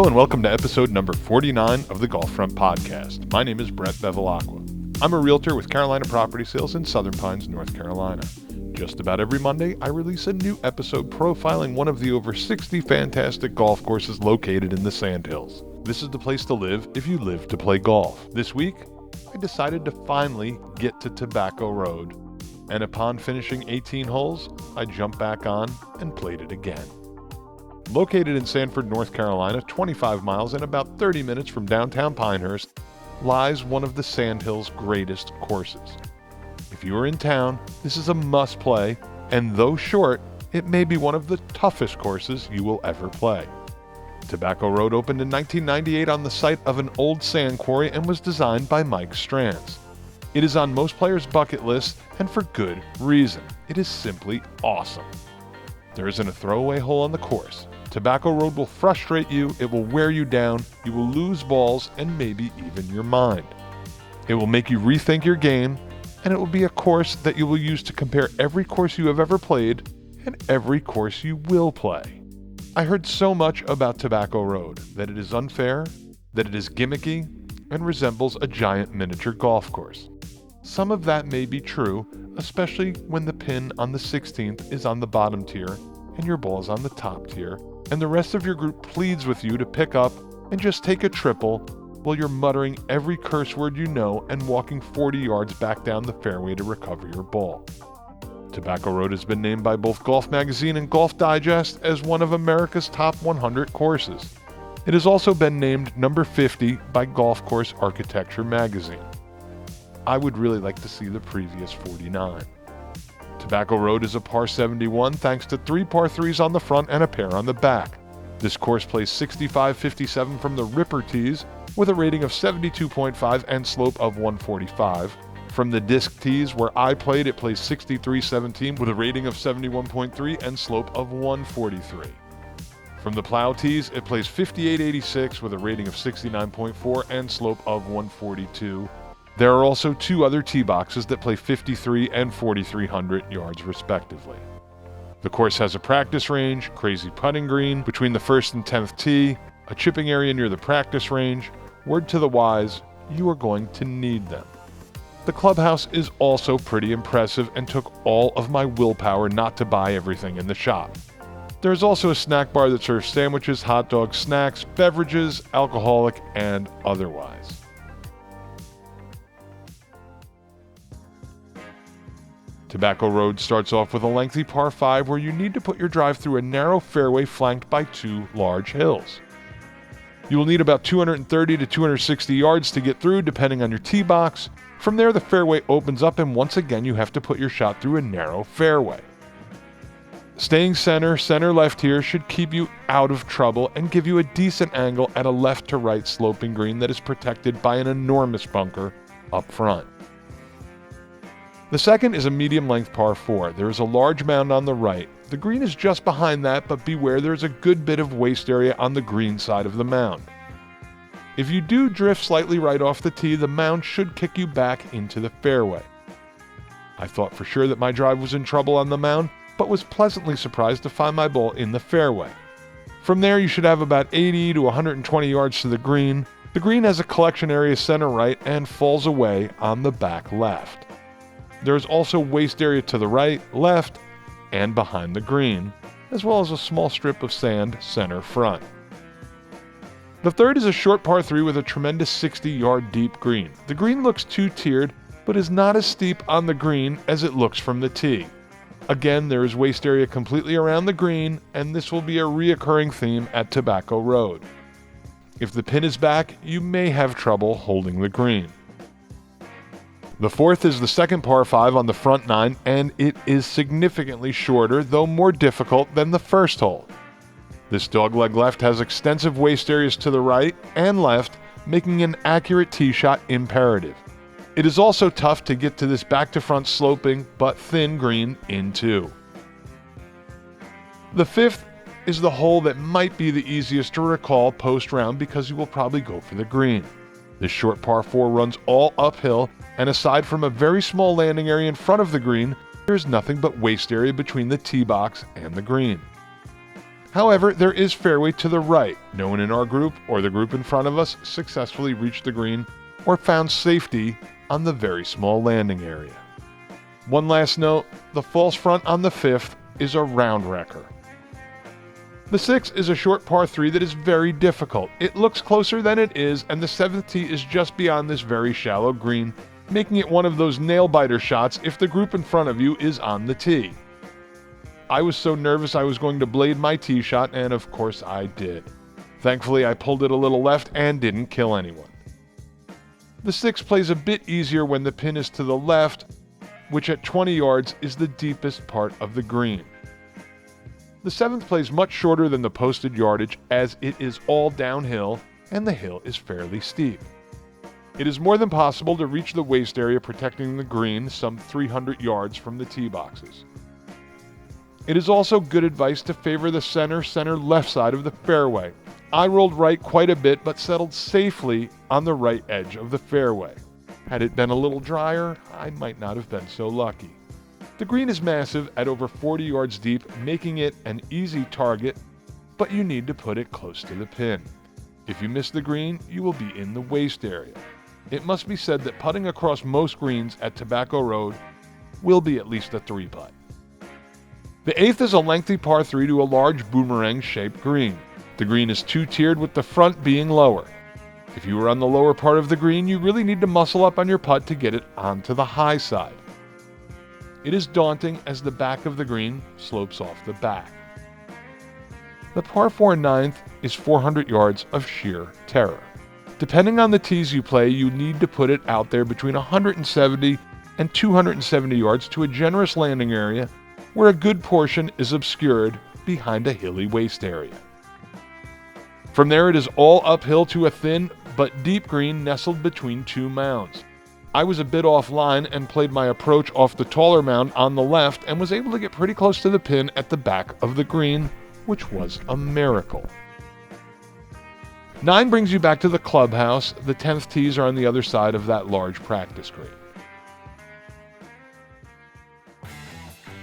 and welcome to episode number 49 of the Golf Front Podcast. My name is Brett Bevilacqua. I'm a realtor with Carolina Property Sales in Southern Pines, North Carolina. Just about every Monday, I release a new episode profiling one of the over 60 fantastic golf courses located in the Sandhills. This is the place to live if you live to play golf. This week, I decided to finally get to Tobacco Road, and upon finishing 18 holes, I jumped back on and played it again. Located in Sanford, North Carolina, 25 miles and about 30 minutes from downtown Pinehurst, lies one of the Sandhills' greatest courses. If you are in town, this is a must-play, and though short, it may be one of the toughest courses you will ever play. Tobacco Road opened in 1998 on the site of an old sand quarry and was designed by Mike Strands. It is on most players' bucket lists, and for good reason. It is simply awesome. There isn't a throwaway hole on the course. Tobacco Road will frustrate you, it will wear you down, you will lose balls, and maybe even your mind. It will make you rethink your game, and it will be a course that you will use to compare every course you have ever played and every course you will play. I heard so much about Tobacco Road, that it is unfair, that it is gimmicky, and resembles a giant miniature golf course. Some of that may be true, especially when the pin on the 16th is on the bottom tier and your ball is on the top tier, and the rest of your group pleads with you to pick up and just take a triple while you're muttering every curse word you know and walking 40 yards back down the fairway to recover your ball. Tobacco Road has been named by both Golf Magazine and Golf Digest as one of America's top 100 courses. It has also been named number 50 by Golf Course Architecture magazine. I would really like to see the previous 49. Tobacco Road is a par 71 thanks to 3 par 3s on the front and a pair on the back. This course plays 65-57 from the Ripper tees with a rating of 72.5 and slope of 145. From the disc tees where I played, it plays 63-17 with a rating of 71.3 and slope of 143. From the plow tees, it plays 58-86 with a rating of 69.4 and slope of 142. There are also 2 other tee boxes that play 53 and 4,300 yards respectively. The course has a practice range, crazy putting green between the 1st and 10th tee, a chipping area near the practice range. Word to the wise, you are going to need them. The clubhouse is also pretty impressive and took all of my willpower not to buy everything in the shop. There is also a snack bar that serves sandwiches, hot dogs, snacks, beverages, alcoholic, and otherwise. Tobacco Road starts off with a lengthy par 5 where you need to put your drive through a narrow fairway flanked by 2 large hills. You will need about 230 to 260 yards to get through depending on your tee box. From there the fairway opens up and once again you have to put your shot through a narrow fairway. Staying center left here should keep you out of trouble and give you a decent angle at a left to right sloping green that is protected by an enormous bunker up front. The second is a medium-length par 4. There is a large mound on the right. The green is just behind that, but beware there is a good bit of waste area on the green side of the mound. If you do drift slightly right off the tee, the mound should kick you back into the fairway. I thought for sure that my drive was in trouble on the mound, but was pleasantly surprised to find my ball in the fairway. From there you should have about 80 to 120 yards to the green. The green has a collection area center right and falls away on the back left. There is also waste area to the right, left, and behind the green, as well as a small strip of sand center front. The third is a short par 3 with a tremendous 60-yard deep green. The green looks 2-tiered, but is not as steep on the green as it looks from the tee. Again, there is waste area completely around the green, and this will be a reoccurring theme at Tobacco Road. If the pin is back, you may have trouble holding the green. The fourth is the second par 5 on the front 9, and it is significantly shorter, though more difficult than the first hole. This dogleg left has extensive waste areas to the right and left, making an accurate tee shot imperative. It is also tough to get to this back-to-front sloping but thin green in 2. The fifth is the hole that might be the easiest to recall post-round because you will probably go for the green. This short par 4 runs all uphill, and aside from a very small landing area in front of the green, there is nothing but waste area between the tee box and the green. However, there is fairway to the right. No one in our group or the group in front of us successfully reached the green or found safety on the very small landing area. One last note, the false front on the 5th is a round wrecker. The 6th is a short par 3 that is very difficult. It looks closer than it is, and the 7th tee is just beyond this very shallow green, making it one of those nail-biter shots if the group in front of you is on the tee. I was so nervous I was going to blade my tee shot, and of course I did. Thankfully, I pulled it a little left and didn't kill anyone. The 6th plays a bit easier when the pin is to the left, which at 20 yards is the deepest part of the green. The 7th plays much shorter than the posted yardage as it is all downhill and the hill is fairly steep. It is more than possible to reach the waist area protecting the green some 300 yards from the tee boxes. It is also good advice to favor the center left side of the fairway. I rolled right quite a bit but settled safely on the right edge of the fairway. Had it been a little drier, I might not have been so lucky. The green is massive at over 40 yards deep, making it an easy target, but you need to put it close to the pin. If you miss the green, you will be in the waist area. It must be said that putting across most greens at Tobacco Road will be at least a 3-putt. The 8th is a lengthy par 3 to a large boomerang-shaped green. The green is two-tiered with the front being lower. If you are on the lower part of the green, you really need to muscle up on your putt to get it onto the high side. It is daunting as the back of the green slopes off the back. The par 4 9th is 400 yards of sheer terror. Depending on the tees you play, you need to put it out there between 170 and 270 yards to a generous landing area where a good portion is obscured behind a hilly waist area. From there it is all uphill to a thin but deep green nestled between two mounds. I was a bit offline and played my approach off the taller mound on the left and was able to get pretty close to the pin at the back of the green, which was a miracle. 9 brings you back to the clubhouse. The 10th tees are on the other side of that large practice green.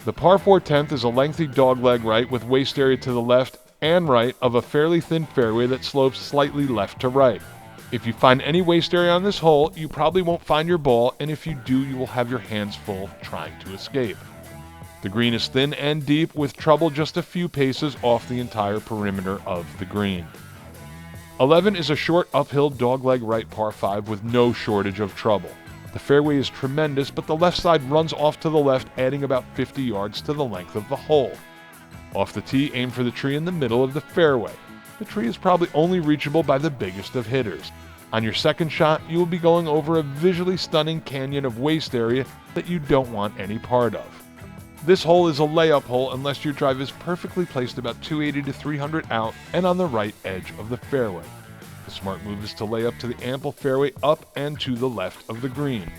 The par 4 10th is a lengthy dogleg right with waist area to the left and right of a fairly thin fairway that slopes slightly left to right. If you find any waist area on this hole, you probably won't find your ball, and if you do, you will have your hands full trying to escape. The green is thin and deep with trouble just a few paces off the entire perimeter of the green. 11 is a short uphill dogleg right par 5 with no shortage of trouble. The fairway is tremendous, but the left side runs off to the left, adding about 50 yards to the length of the hole. Off the tee, aim for the tree in the middle of the fairway. The tree is probably only reachable by the biggest of hitters. On your second shot, you will be going over a visually stunning canyon of waist area that you don't want any part of. This hole is a layup hole unless your drive is perfectly placed about 280 to 300 out and on the right edge of the fairway. The smart move is to lay up to the ample fairway up and to the left of the green.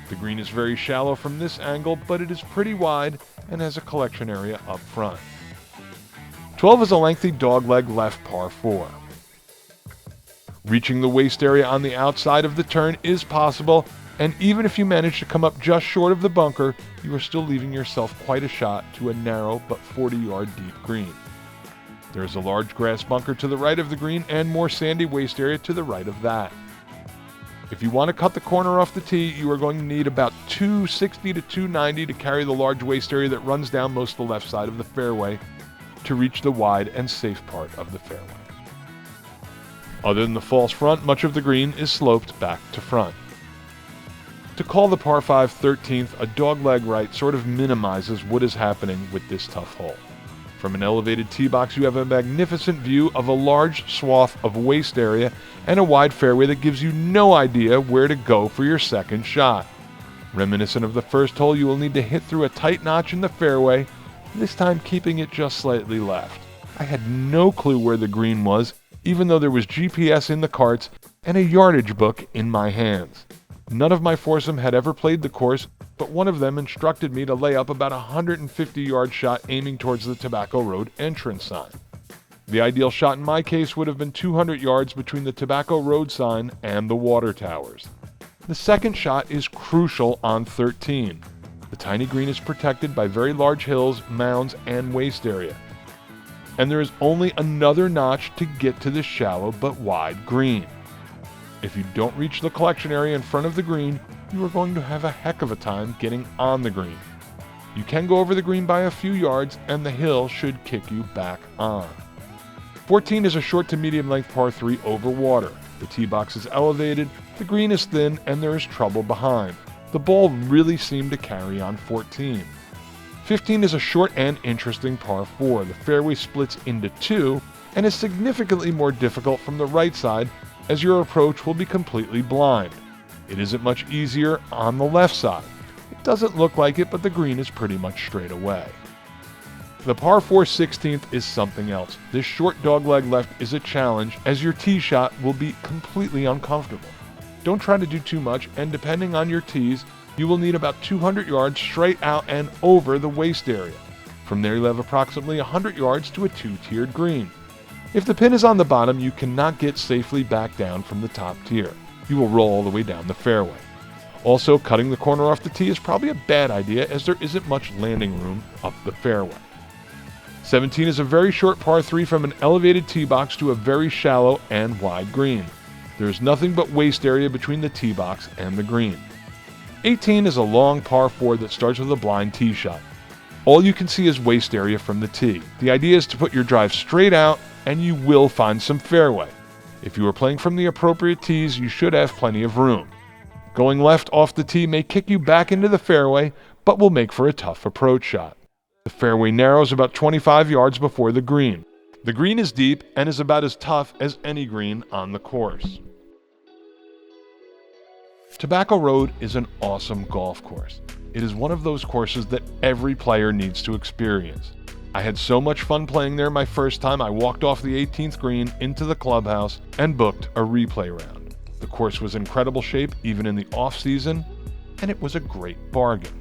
The green is very shallow from this angle, but it is pretty wide and has a collection area up front. 12 is a lengthy dogleg left par 4. Reaching the waist area on the outside of the turn is possible, and even if you manage to come up just short of the bunker, you are still leaving yourself quite a shot to a narrow but 40-yard deep green. There is a large grass bunker to the right of the green and more sandy waist area to the right of that. If you want to cut the corner off the tee, you are going to need about 260 to 290 to carry the large waist area that runs down most of the left side of the fairway to reach the wide and safe part of the fairway. Other than the false front, much of the green is sloped back to front. To call the par 5 13th a dogleg right sort of minimizes what is happening with this tough hole. From an elevated tee box, you have a magnificent view of a large swath of waist area and a wide fairway that gives you no idea where to go for your second shot. Reminiscent of the first hole, you will need to hit through a tight notch in the fairway, this time keeping it just slightly left. I had no clue where the green was, even though there was GPS in the carts and a yardage book in my hands. None of my foursome had ever played the course, but one of them instructed me to lay up about a 150-yard shot aiming towards the Tobacco Road entrance sign. The ideal shot in my case would have been 200 yards between the Tobacco Road sign and the water towers. The second shot is crucial on 13. The tiny green is protected by very large hills, mounds, and waist area. and there is only another notch to get to the shallow but wide green. If you don't reach the collection area in front of the green, you are going to have a heck of a time getting on the green. You can go over the green by a few yards, and the hill should kick you back on. 14 is a short to medium length par 3 over water. The tee box is elevated, the green is thin, and there is trouble behind. The ball really seemed to carry on 14. 15 is a short and interesting par 4. The fairway splits into two and is significantly more difficult from the right side, as your approach will be completely blind. It isn't much easier on the left side. It doesn't look like it, but the green is pretty much straight away. The par 4 16th is something else. This short dogleg left is a challenge, as your tee shot will be completely uncomfortable. Don't try to do too much, and depending on your tees, you will need about 200 yards straight out and over the waist area. From there you'll have approximately 100 yards to a two-tiered green. If the pin is on the bottom, you cannot get safely back down from the top tier. You will roll all the way down the fairway. Also, cutting the corner off the tee is probably a bad idea, as there isn't much landing room up the fairway. 17 is a very short par 3 from an elevated tee box to a very shallow and wide green. There is nothing but waist area between the tee box and the green. 18 is a long par 4 that starts with a blind tee shot. All you can see is waist area from the tee. The idea is to put your drive straight out, and you will find some fairway. If you are playing from the appropriate tees, you should have plenty of room. Going left off the tee may kick you back into the fairway, but will make for a tough approach shot. The fairway narrows about 25 yards before the green. The green is deep and is about as tough as any green on the course. Tobacco Road is an awesome golf course. It is one of those courses that every player needs to experience. I had so much fun playing there my first time. I walked off the 18th green into the clubhouse and booked a replay round. The course was in incredible shape even in the off-season, and it was a great bargain.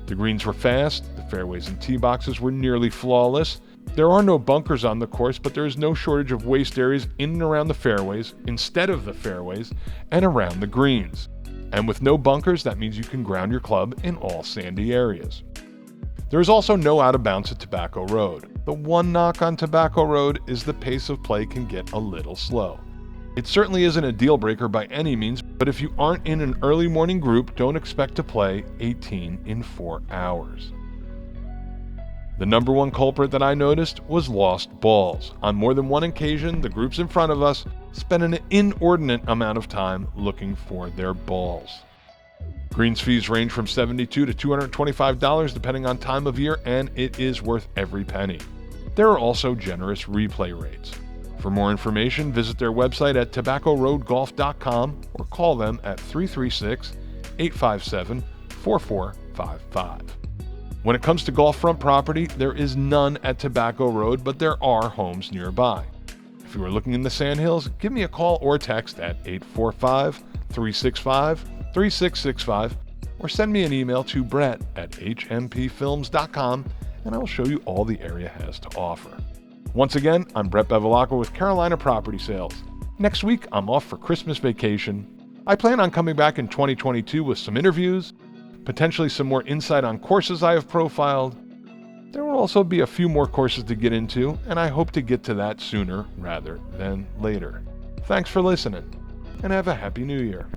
The greens were fast, the fairways and tee boxes were nearly flawless. There are no bunkers on the course, but there is no shortage of waste areas in and around the fairways, instead of the fairways, and around the greens. And with no bunkers, that means you can ground your club in all sandy areas. There is also no out of bounds at Tobacco Road. The one knock on Tobacco Road is the pace of play can get a little slow. It certainly isn't a deal breaker by any means, but if you aren't in an early morning group, don't expect to play 18 in 4 hours. The number one culprit that I noticed was lost balls. On more than one occasion, the groups in front of us spent an inordinate amount of time looking for their balls. Greens fees range from $72 to $225 depending on time of year, and it is worth every penny. There are also generous replay rates. For more information, visit their website at tobaccoroadgolf.com or call them at 336-857-4455. When it comes to golf front property, there is none at Tobacco Road, but there are homes nearby. If you are looking in the Sandhills, give me a call or text at 845-365-3665 or send me an email to brett@hmpfilms.com and I will show you all the area has to offer. Once again, I'm Brett Bevilacqua with Carolina Property Sales. Next week, I'm off for Christmas vacation. I plan on coming back in 2022 with some interviews, potentially some more insight on courses I have profiled. There will also be a few more courses to get into, and I hope to get to that sooner rather than later. Thanks for listening, and have a Happy New Year.